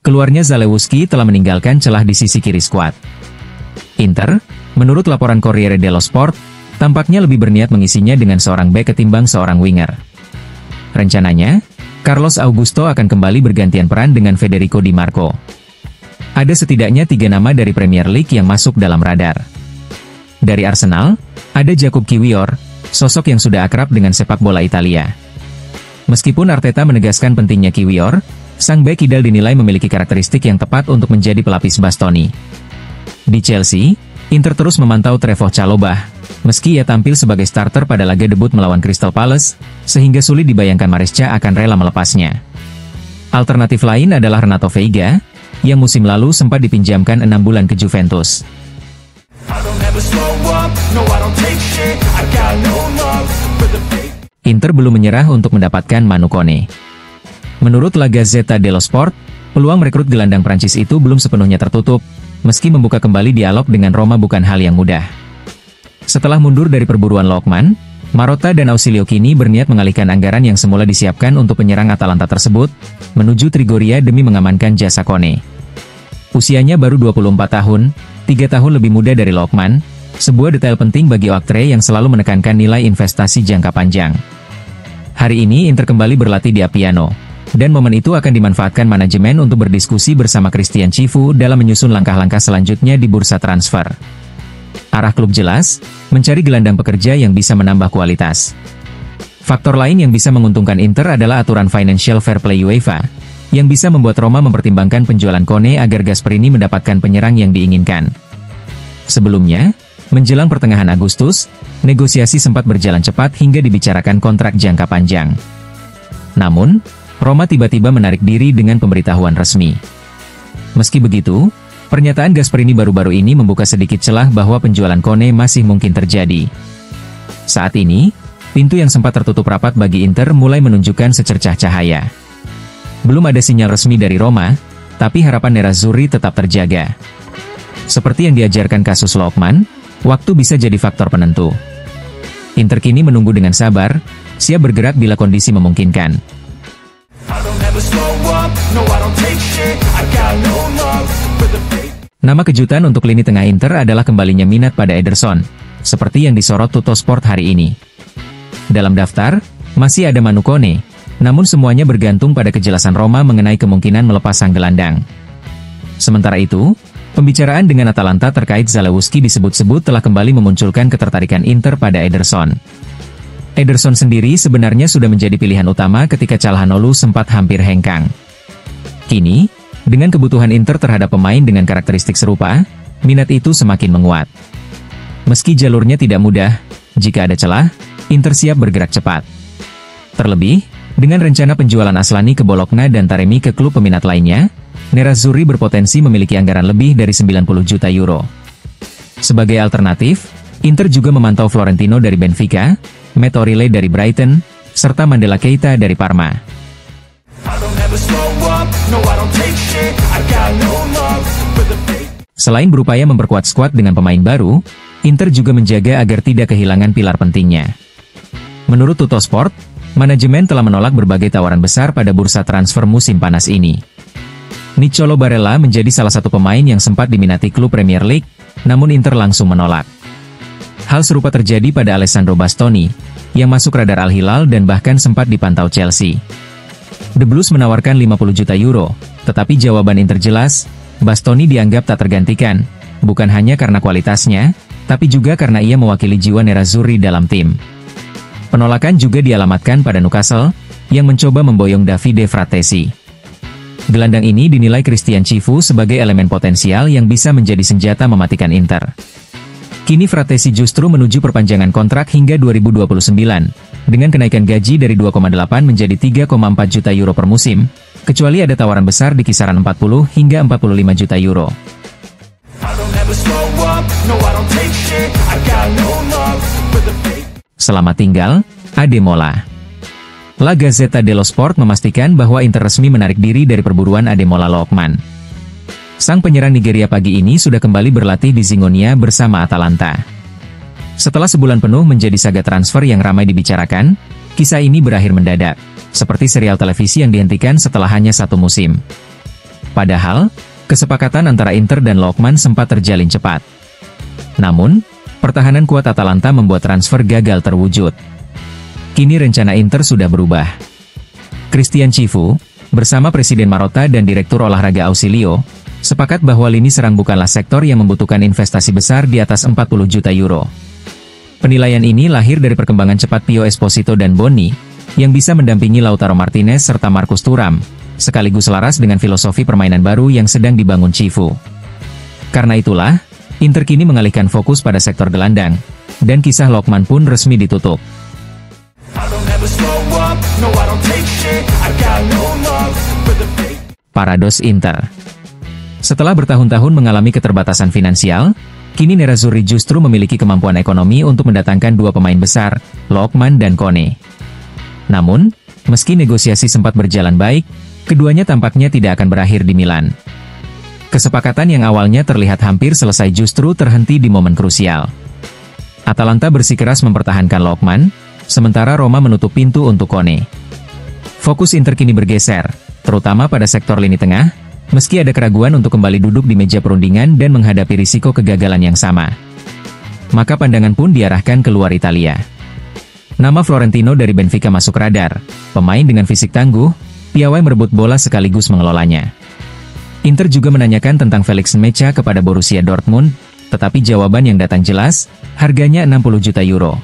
Keluarnya Zalewski telah meninggalkan celah di sisi kiri skuad. Inter, menurut laporan Corriere dello Sport, tampaknya lebih berniat mengisinya dengan seorang bek ketimbang seorang winger. Rencananya, Carlos Augusto akan kembali bergantian peran dengan Federico Di Marco. Ada setidaknya 3 nama dari Premier League yang masuk dalam radar. Dari Arsenal, ada Jakub Kiwior, sosok yang sudah akrab dengan sepak bola Italia. Meskipun Arteta menegaskan pentingnya Kiwior, sang bek kidal dinilai memiliki karakteristik yang tepat untuk menjadi pelapis Bastoni. Di Chelsea, Inter terus memantau Trevoh Chalobah, meski ia tampil sebagai starter pada laga debut melawan Crystal Palace, sehingga sulit dibayangkan Maresca akan rela melepasnya. Alternatif lain adalah Renato Veiga, yang musim lalu sempat dipinjamkan 6 bulan ke Juventus. Inter belum menyerah untuk mendapatkan Manu Kone. Menurut La Gazzetta dello Sport, peluang merekrut gelandang Prancis itu belum sepenuhnya tertutup, meski membuka kembali dialog dengan Roma bukan hal yang mudah. Setelah mundur dari perburuan Lookman, Marotta dan Ausilio kini berniat mengalihkan anggaran yang semula disiapkan untuk penyerang Atalanta tersebut, menuju Trigoria demi mengamankan jasa Kone. Usianya baru 24 tahun, 3 tahun lebih muda dari Lookman, sebuah detail penting bagi Oaktree yang selalu menekankan nilai investasi jangka panjang. Hari ini Inter kembali berlatih di Appiano, dan momen itu akan dimanfaatkan manajemen untuk berdiskusi bersama Christian Chivu dalam menyusun langkah-langkah selanjutnya di bursa transfer. Arah klub jelas, mencari gelandang pekerja yang bisa menambah kualitas. Faktor lain yang bisa menguntungkan Inter adalah aturan Financial Fair Play UEFA, yang bisa membuat Roma mempertimbangkan penjualan Kone agar Gasperini mendapatkan penyerang yang diinginkan. Sebelumnya, menjelang pertengahan Agustus, negosiasi sempat berjalan cepat hingga dibicarakan kontrak jangka panjang. Namun, Roma tiba-tiba menarik diri dengan pemberitahuan resmi. Meski begitu, pernyataan Gasperini baru-baru ini membuka sedikit celah bahwa penjualan Kone masih mungkin terjadi. Saat ini, pintu yang sempat tertutup rapat bagi Inter mulai menunjukkan secercah cahaya. Belum ada sinyal resmi dari Roma, tapi harapan Nerazzurri tetap terjaga. Seperti yang diajarkan kasus Lookman, waktu bisa jadi faktor penentu. Inter kini menunggu dengan sabar, siap bergerak bila kondisi memungkinkan. Nama kejutan untuk lini tengah Inter adalah kembalinya minat pada Ederson, seperti yang disorot Tuttosport hari ini. Dalam daftar, masih ada Manu Kone, namun semuanya bergantung pada kejelasan Roma mengenai kemungkinan melepas sang gelandang. Sementara itu, pembicaraan dengan Atalanta terkait Zalewski disebut-sebut telah kembali memunculkan ketertarikan Inter pada Ederson. Ederson sendiri sebenarnya sudah menjadi pilihan utama ketika Calhanoglu sempat hampir hengkang. Kini, dengan kebutuhan Inter terhadap pemain dengan karakteristik serupa, minat itu semakin menguat. Meski jalurnya tidak mudah, jika ada celah, Inter siap bergerak cepat. Terlebih, dengan rencana penjualan Aslani ke Bologna dan Taremi ke klub peminat lainnya, Nerazzurri berpotensi memiliki anggaran lebih dari 90 juta euro. Sebagai alternatif, Inter juga memantau Florentino dari Benfica, Matt O'Reilly dari Brighton, serta Mandela Keita dari Parma. Selain berupaya memperkuat skuad dengan pemain baru, Inter juga menjaga agar tidak kehilangan pilar pentingnya. Menurut Tuttosport, manajemen telah menolak berbagai tawaran besar pada bursa transfer musim panas ini. Nicolo Barella menjadi salah satu pemain yang sempat diminati klub Premier League, namun Inter langsung menolak. Hal serupa terjadi pada Alessandro Bastoni, yang masuk radar Al Hilal dan bahkan sempat dipantau Chelsea. The Blues menawarkan 50 juta euro, tetapi jawaban Inter jelas, Bastoni dianggap tak tergantikan, bukan hanya karena kualitasnya, tapi juga karena ia mewakili jiwa Nerazzurri dalam tim. Penolakan juga dialamatkan pada Newcastle, yang mencoba memboyong Davide Fratesi. Gelandang ini dinilai Christian Chivu sebagai elemen potensial yang bisa menjadi senjata mematikan Inter. Kini Fratesi justru menuju perpanjangan kontrak hingga 2029, dengan kenaikan gaji dari 2,8 menjadi 3,4 juta euro per musim, kecuali ada tawaran besar di kisaran 40 hingga 45 juta euro. Selamat tinggal, Ademola. La Gazzetta dello Sport memastikan bahwa Inter resmi menarik diri dari perburuan Ademola Lookman. Sang penyerang Nigeria pagi ini sudah kembali berlatih di Zingonia bersama Atalanta. Setelah sebulan penuh menjadi saga transfer yang ramai dibicarakan, Kisah ini berakhir mendadak, seperti serial televisi yang dihentikan setelah hanya satu musim. Padahal, kesepakatan antara Inter dan Lookman sempat terjalin cepat. Namun, pertahanan kuat Atalanta membuat transfer gagal terwujud. Kini rencana Inter sudah berubah. Christian Chivu, bersama Presiden Marotta dan Direktur Olahraga Ausilio, sepakat bahwa lini serang bukanlah sektor yang membutuhkan investasi besar di atas 40 juta euro. Penilaian ini lahir dari perkembangan cepat Pio Esposito dan Boni, yang bisa mendampingi Lautaro Martinez serta Marcus Thuram, sekaligus selaras dengan filosofi permainan baru yang sedang dibangun Chivu. Karena itulah, Inter kini mengalihkan fokus pada sektor gelandang, dan kisah Lookman pun resmi ditutup. Paradoks Inter. Setelah bertahun-tahun mengalami keterbatasan finansial, kini Nerazzurri justru memiliki kemampuan ekonomi untuk mendatangkan dua pemain besar, Lookman dan Kone. Namun, meski negosiasi sempat berjalan baik, keduanya tampaknya tidak akan berakhir di Milan. Kesepakatan yang awalnya terlihat hampir selesai justru terhenti di momen krusial. Atalanta bersikeras mempertahankan Lookman, sementara Roma menutup pintu untuk Kone. Fokus Inter kini bergeser, terutama pada sektor lini tengah, meski ada keraguan untuk kembali duduk di meja perundingan dan menghadapi risiko kegagalan yang sama. Maka pandangan pun diarahkan keluar Italia. Nama Florentino dari Benfica masuk radar, pemain dengan fisik tangguh, piawai merebut bola sekaligus mengelolanya. Inter juga menanyakan tentang Felix Nmecha kepada Borussia Dortmund, tetapi jawaban yang datang jelas, harganya 60 juta euro.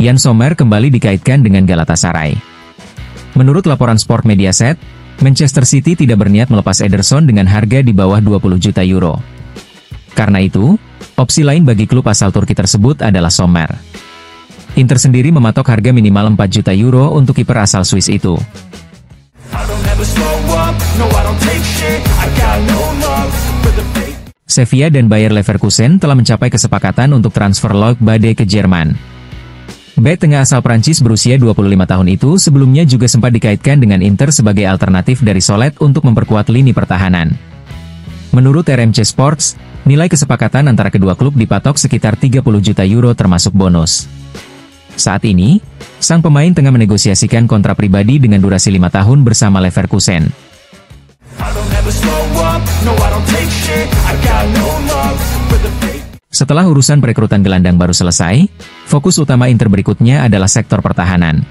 Yann Sommer kembali dikaitkan dengan Galatasaray. Menurut laporan Sport Mediaset, Manchester City tidak berniat melepas Ederson dengan harga di bawah 20 juta euro. Karena itu, opsi lain bagi klub asal Turki tersebut adalah Sommer. Inter sendiri mematok harga minimal 4 juta euro untuk kiper asal Swiss itu. Sevilla dan Bayer Leverkusen telah mencapai kesepakatan untuk transfer Loic Bade ke Jerman. Bek tengah asal Prancis berusia 25 tahun itu sebelumnya juga sempat dikaitkan dengan Inter sebagai alternatif dari Solet untuk memperkuat lini pertahanan. Menurut RMC Sports, nilai kesepakatan antara kedua klub dipatok sekitar 30 juta euro termasuk bonus. Saat ini, sang pemain tengah menegosiasikan kontrak pribadi dengan durasi 5 tahun bersama Leverkusen. Setelah urusan perekrutan gelandang baru selesai, fokus utama Inter berikutnya adalah sektor pertahanan.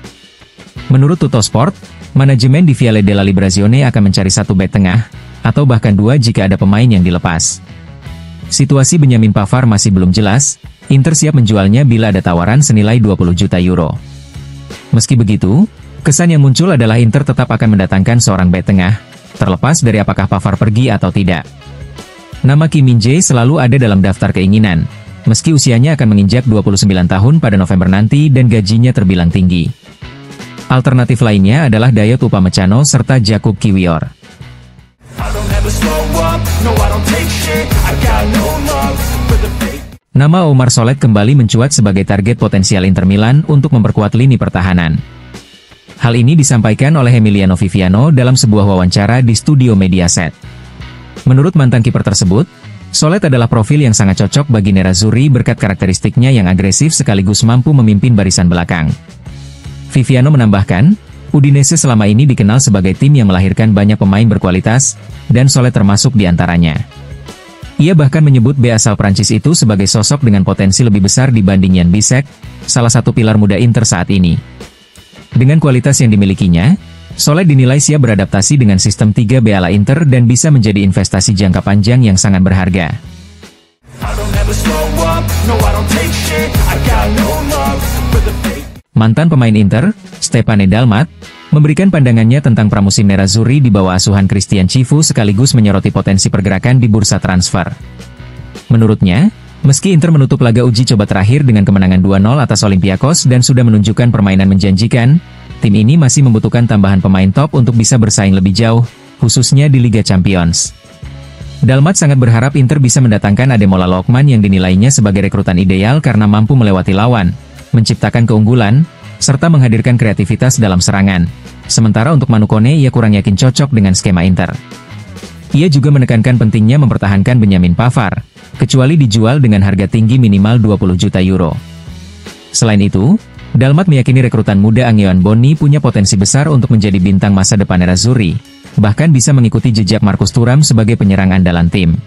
Menurut Tuttosport, manajemen di Viale della Liberazione akan mencari satu bek tengah, atau bahkan dua jika ada pemain yang dilepas. Situasi Benjamin Pavard masih belum jelas, Inter siap menjualnya bila ada tawaran senilai 20 juta euro. Meski begitu, kesan yang muncul adalah Inter tetap akan mendatangkan seorang bek tengah, terlepas dari apakah Pavard pergi atau tidak. Nama Kim Min-jae selalu ada dalam daftar keinginan, meski usianya akan menginjak 29 tahun pada November nanti dan gajinya terbilang tinggi. Alternatif lainnya adalah Dayot Upamecano serta Jakub Kiwior. Nama Omar Solet kembali mencuat sebagai target potensial Inter Milan untuk memperkuat lini pertahanan. Hal ini disampaikan oleh Emiliano Viviano dalam sebuah wawancara di studio Mediaset. Menurut mantan kiper tersebut, Solet adalah profil yang sangat cocok bagi Nerazzurri berkat karakteristiknya yang agresif sekaligus mampu memimpin barisan belakang. Viviano menambahkan, Udinese selama ini dikenal sebagai tim yang melahirkan banyak pemain berkualitas, dan Solet termasuk di antaranya. Ia bahkan menyebut bek asal Prancis itu sebagai sosok dengan potensi lebih besar dibanding Jan Bisek, salah satu pilar muda Inter saat ini. Dengan kualitas yang dimilikinya, Solet dinilai siap beradaptasi dengan sistem 3B ala Inter dan bisa menjadi investasi jangka panjang yang sangat berharga. Mantan pemain Inter, Stefane Dalmat, memberikan pandangannya tentang pramusim Nerazzurri di bawah asuhan Christian Chivu sekaligus menyoroti potensi pergerakan di bursa transfer. Menurutnya, meski Inter menutup laga uji coba terakhir dengan kemenangan 2-0 atas Olympiakos dan sudah menunjukkan permainan menjanjikan, tim ini masih membutuhkan tambahan pemain top untuk bisa bersaing lebih jauh, khususnya di Liga Champions. Dalmat sangat berharap Inter bisa mendatangkan Ademola Lookman yang dinilainya sebagai rekrutan ideal karena mampu melewati lawan, menciptakan keunggulan, serta menghadirkan kreativitas dalam serangan. Sementara untuk Manu Kone ia kurang yakin cocok dengan skema Inter. Ia juga menekankan pentingnya mempertahankan Benjamin Pavard, kecuali dijual dengan harga tinggi minimal 20 juta euro. Selain itu, Dalmat meyakini rekrutan muda Angeon Bonni punya potensi besar untuk menjadi bintang masa depan Nerazzurri, bahkan bisa mengikuti jejak Marcus Thuram sebagai penyerang andalan tim.